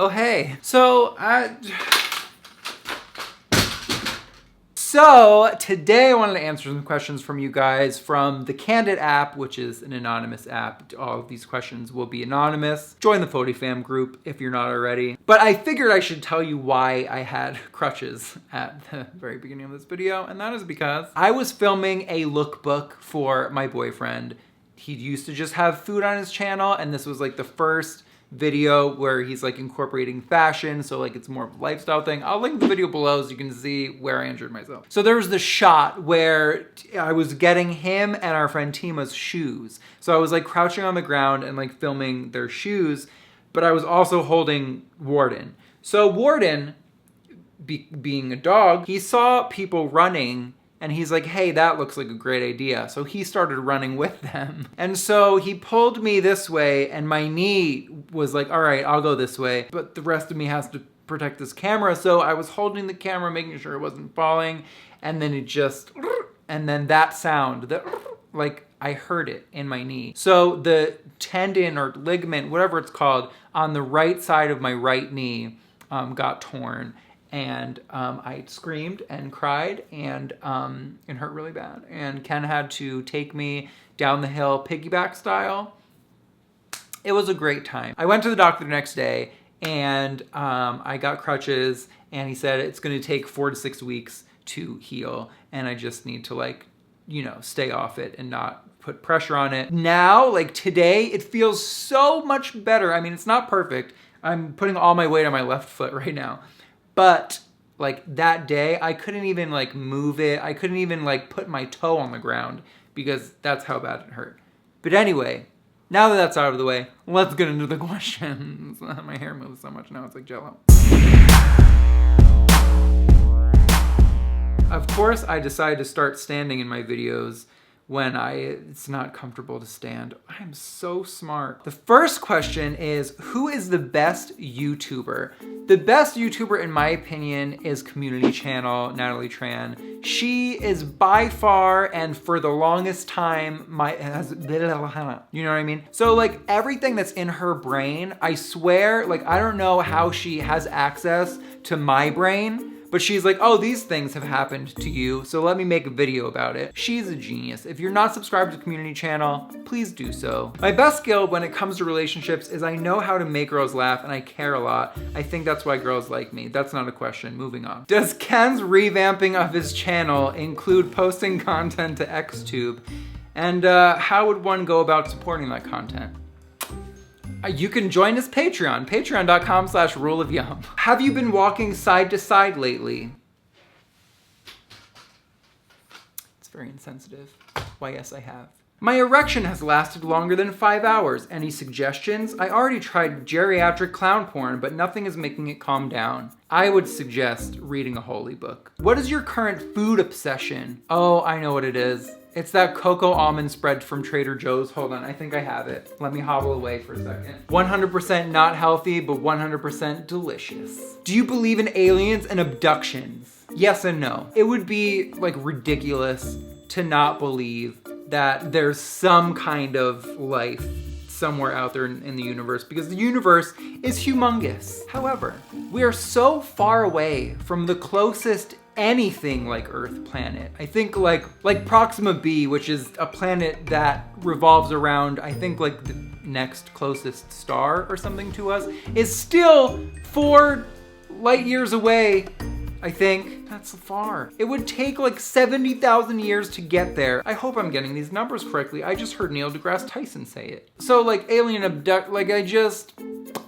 Oh, hey. So today I wanted to answer some questions from you guys from the Candid app, which is an anonymous app. All of these questions will be anonymous. Join the FotiFam group if you're not already. But I figured I should tell you why I had crutches at the very beginning of this video, and that is because I was filming a lookbook for my boyfriend. He used to just have food on his channel, and this was like the first video where he's like incorporating fashion, so like it's more of a lifestyle thing. I'll link the video below so you can see where I injured myself. So there was the shot where I was getting him and our friend Tima's shoes. So I was like crouching on the ground and like filming their shoes, but I was also holding Warden. So Warden, being a dog, he saw people running and he's like, hey, that looks like a great idea. So he started running with them. And so he pulled me this way and my knee was like, all right, I'll go this way. But the rest of me has to protect this camera. So I was holding the camera, making sure it wasn't falling. And then it just, and then that sound, like I heard it in my knee. So the tendon or ligament, whatever it's called, on the right side of my right knee got torn. And I screamed and cried, and it hurt really bad. And Ken had to take me down the hill piggyback style. It was a great time. I went to the doctor the next day, and I got crutches, and he said it's gonna take 4 to 6 weeks to heal, and I just need to like, you know, stay off it and not put pressure on it. Now, like today, it feels so much better. I mean, it's not perfect. I'm putting all my weight on my left foot right now. But like that day, I couldn't even like move it. I couldn't even like put my toe on the ground because that's how bad it hurt. But anyway, now that that's out of the way, let's get into the questions. My hair moves so much now, it's like jello. Of course, I decided to start standing in my videos when it's not comfortable to stand. I'm so smart. The first question is, who is the best YouTuber? The best YouTuber, in my opinion, is Community Channel, Natalie Tran. She is by far, and for the longest time, you know what I mean? So like everything that's in her brain, I swear, like I don't know how she has access to my brain, but she's like, oh, these things have happened to you, so let me make a video about it. She's a genius. If you're not subscribed to the Community Channel, please do so. My best skill when it comes to relationships is I know how to make girls laugh and I care a lot. I think that's why girls like me. That's not a question, moving on. Does Ken's revamping of his channel include posting content to XTube? And how would one go about supporting that content? You can join his Patreon, patreon.com/ruleofyum. Have you been walking side to side lately? It's very insensitive. Why, yes, I have. My erection has lasted longer than 5 hours. Any suggestions? I already tried geriatric clown porn, but nothing is making it calm down. I would suggest reading a holy book. What is your current food obsession? Oh, I know what it is. It's that cocoa almond spread from Trader Joe's. Hold on, I think I have it. Let me hobble away for a second. 100% not healthy, but 100% delicious. Do you believe in aliens and abductions? Yes and no. It would be like ridiculous to not believe that there's some kind of life somewhere out there in the universe, because the universe is humongous. However, we are so far away from the closest anything like Earth planet. I think like Proxima b, which is a planet that revolves around, I think like the next closest star or something to us, is still 4 light years away. I think that's far. It would take like 70,000 years to get there. I hope I'm getting these numbers correctly. I just heard Neil deGrasse Tyson say it. So like alien abduct, like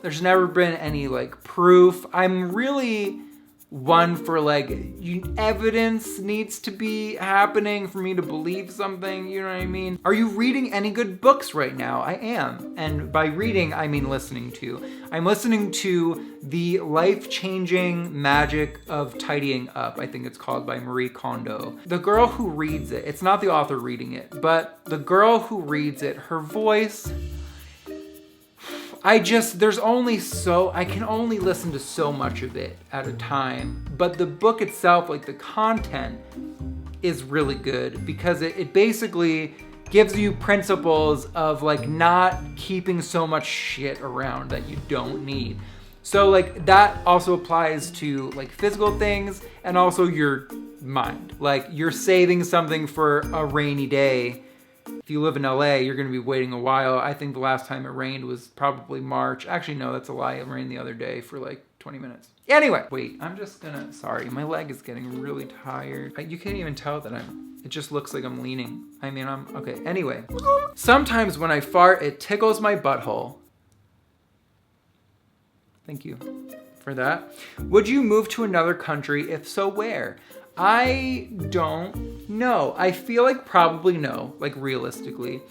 there's never been any like proof. I'm really one for like, evidence needs to be happening for me to believe something, you know what I mean? Are you reading any good books right now? I am. And by reading, I mean listening to. I'm listening to The Life-Changing Magic of Tidying Up, I think it's called, by Marie Kondo. The girl who reads it, it's not the author reading it, but the girl who reads it, her voice, I can only listen to so much of it at a time. But the book itself, like the content, is really good because it basically gives you principles of like not keeping so much shit around that you don't need. So like that also applies to like physical things and also your mind. Like you're saving something for a rainy day. If you live in LA, you're going to be waiting a while. I think the last time it rained was probably March. Actually, no, that's a lie. It rained the other day for like 20 minutes. Anyway, wait, I'm just gonna, sorry, my leg is getting really tired. You can't even tell that it just looks like I'm leaning. I mean, okay, anyway. Sometimes when I fart, it tickles my butthole. Thank you for that. Would you move to another country? If so, where? I don't know. I feel like probably no, like realistically.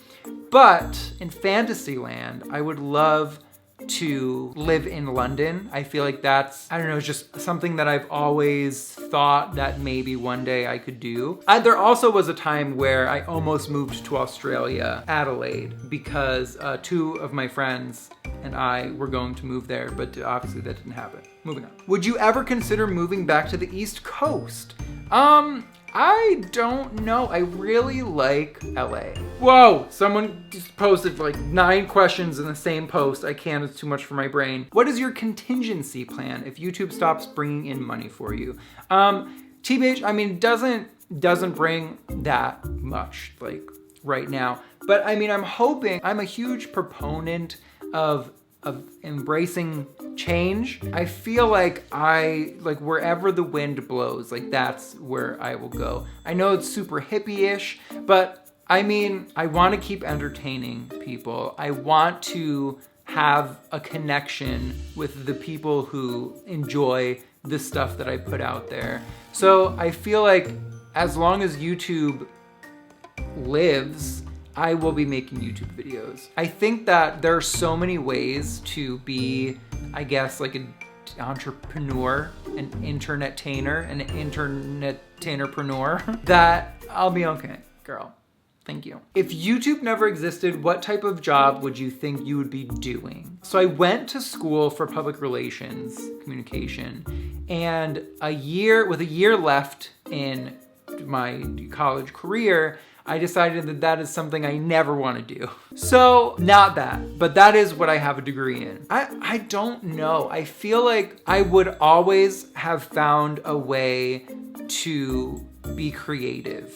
But in Fantasyland, I would love to live in London. I feel like that's, I don't know, it's just something that I've always thought that maybe one day I could do. There also was a time where I almost moved to Australia, Adelaide, because 2 of my friends and I were going to move there, but obviously that didn't happen. Moving on. Would you ever consider moving back to the East Coast? I don't know. I really like LA. Whoa, someone just posted like 9 questions in the same post. I can't, it's too much for my brain. What is your contingency plan if YouTube stops bringing in money for you? TBH, I mean, doesn't bring that much like right now. But I mean, I'm hoping, I'm a huge proponent of embracing change. I feel like wherever the wind blows, like that's where I will go. I know it's super hippie-ish, but I mean, I want to keep entertaining people. I want to have a connection with the people who enjoy the stuff that I put out there. So I feel like as long as YouTube lives, I will be making YouTube videos. I think that there are so many ways to be, I guess, like an entrepreneur, an internet-tainer, that I'll be okay, girl. Thank you. If YouTube never existed, what type of job would you think you would be doing? So I went to school for public relations, communication, and with a year left in my college career, I decided that that is something I never want to do. So not that, but that is what I have a degree in. I don't know. I feel like I would always have found a way to be creative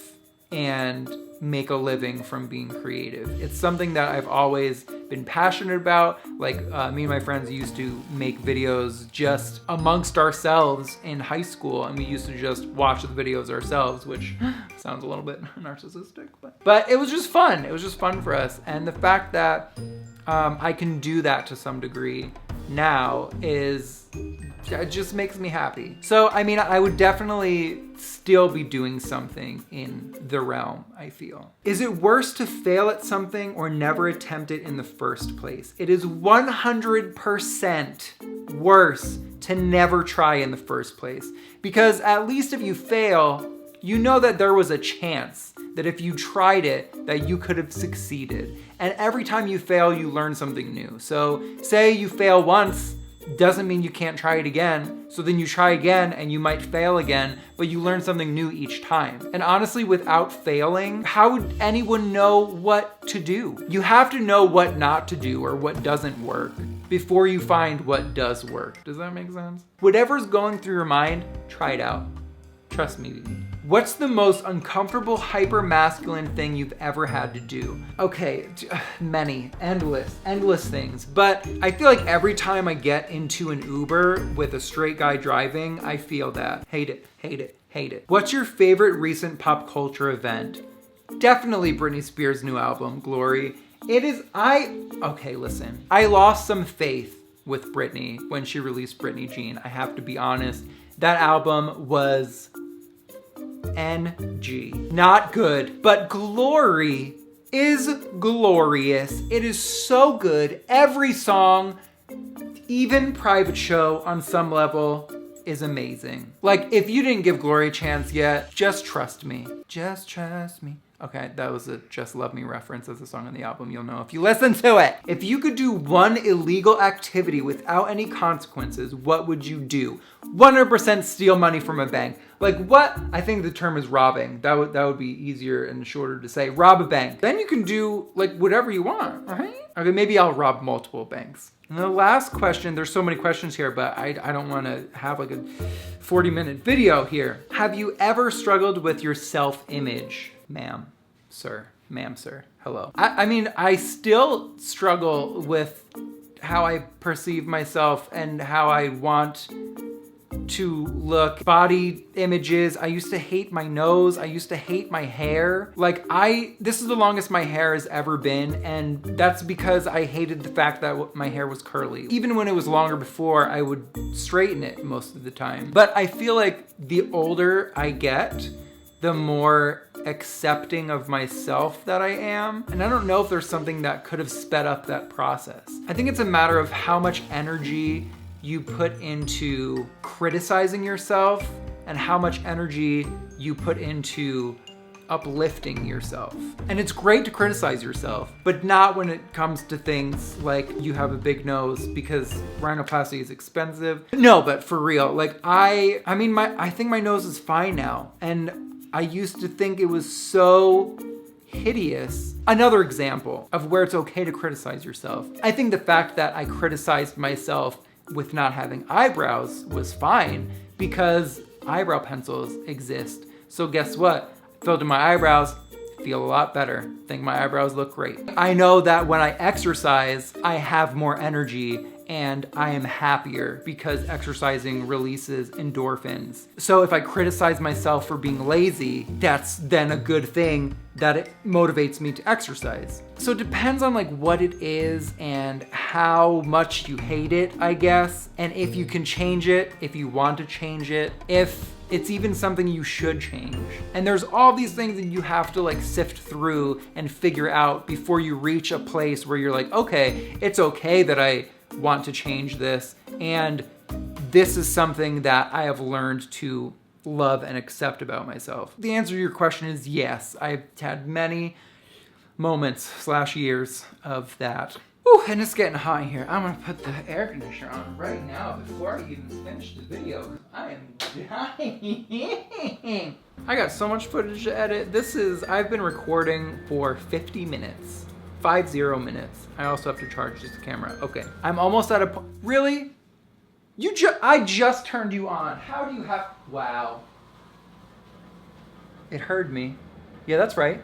and make a living from being creative. It's something that I've always been passionate about. Like me and my friends used to make videos just amongst ourselves in high school, and we used to just watch the videos ourselves, which sounds a little bit narcissistic, but it was just fun. It was just fun for us. And the fact that I can do that to some degree now it just makes me happy. So, I mean, I would definitely still be doing something in the realm, I feel. Is it worse to fail at something or never attempt it in the first place? It is 100% worse to never try in the first place. Because at least if you fail, you know that there was a chance that if you tried it, that you could have succeeded. And every time you fail, you learn something new. So say you fail once, doesn't mean you can't try it again. So then you try again and you might fail again, but you learn something new each time. And honestly, without failing, how would anyone know what to do? You have to know what not to do or what doesn't work before you find what does work. Does that make sense? Whatever's going through your mind, try it out. Trust me. What's the most uncomfortable hyper-masculine thing you've ever had to do? Okay, many, endless things. But I feel like every time I get into an Uber with a straight guy driving, I feel that. Hate it, hate it, hate it. What's your favorite recent pop culture event? Definitely Britney Spears' new album, Glory. Okay, listen. I lost some faith with Britney when she released Britney Jean. I have to be honest. That album was NG. Not good, but Glory is glorious. It is so good. Every song, even Private Show on some level, is amazing. Like, if you didn't give Glory a chance yet, just trust me. Just trust me. Okay, that was a Just Love Me reference as a song on the album. You'll know if you listen to it. If you could do one illegal activity without any consequences, what would you do? 100% steal money from a bank. Like what? I think the term is robbing. That would be easier and shorter to say. Rob a bank. Then you can do like whatever you want, right? Okay, maybe I'll rob multiple banks. And the last question, there's so many questions here, but I don't want to have like a 40-minute video here. Have you ever struggled with your self-image, ma'am, sir? Ma'am, sir, hello. I mean, I still struggle with how I perceive myself and how I want to look. Body images. I used to hate my nose. I used to hate my hair. Like this is the longest my hair has ever been, and that's because I hated the fact that my hair was curly. Even when it was longer before, I would straighten it most of the time. But I feel like the older I get, the more accepting of myself that I am. And I don't know if there's something that could have sped up that process. I think it's a matter of how much energy you put into criticizing yourself and how much energy you put into uplifting yourself. And it's great to criticize yourself, but not when it comes to things like you have a big nose, because rhinoplasty is expensive. No, but for real, like I think my nose is fine now. And I used to think it was so hideous. Another example of where it's okay to criticize yourself. I think the fact that I criticized myself with not having eyebrows was fine because eyebrow pencils exist. So guess what? Filled in my eyebrows, feel a lot better. Think my eyebrows look great. I know that when I exercise, I have more energy and I am happier because exercising releases endorphins. So if I criticize myself for being lazy, that's then a good thing that it motivates me to exercise. So it depends on like what it is and how much you hate it, I guess. And if you can change it, if you want to change it, if it's even something you should change. And there's all these things that you have to like sift through and figure out before you reach a place where you're like, okay, it's okay that I want to change this, and this is something that I have learned to love and accept about myself. The answer to your question is yes. I've had many moments / years of that. Ooh, and it's getting hot in here. I'm gonna put the air conditioner on right now before I even finish the video. I am dying. I got so much footage to edit. I've been recording for 50 minutes. 50 minutes. I also have to charge this camera. Okay, I'm almost at a point. Really? I just turned you on. How do you have, wow. It heard me. Yeah, that's right.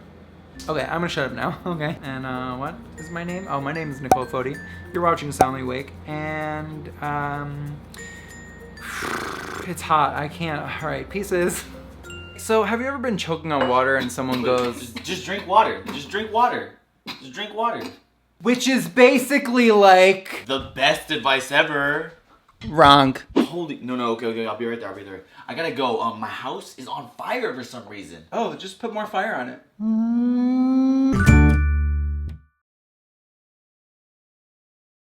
Okay, I'm gonna shut up now, okay? And what is my name? Oh, my name is Nicole Foti. You're watching Soundly Awake, and it's hot, I can't, all right, pieces. So have you ever been choking on water and someone goes, just drink water, just drink water. Just drink water. Which is basically like the best advice ever. Wrong. Holy, no, okay, I'll be right there, I gotta go, my house is on fire for some reason. Oh, just put more fire on it.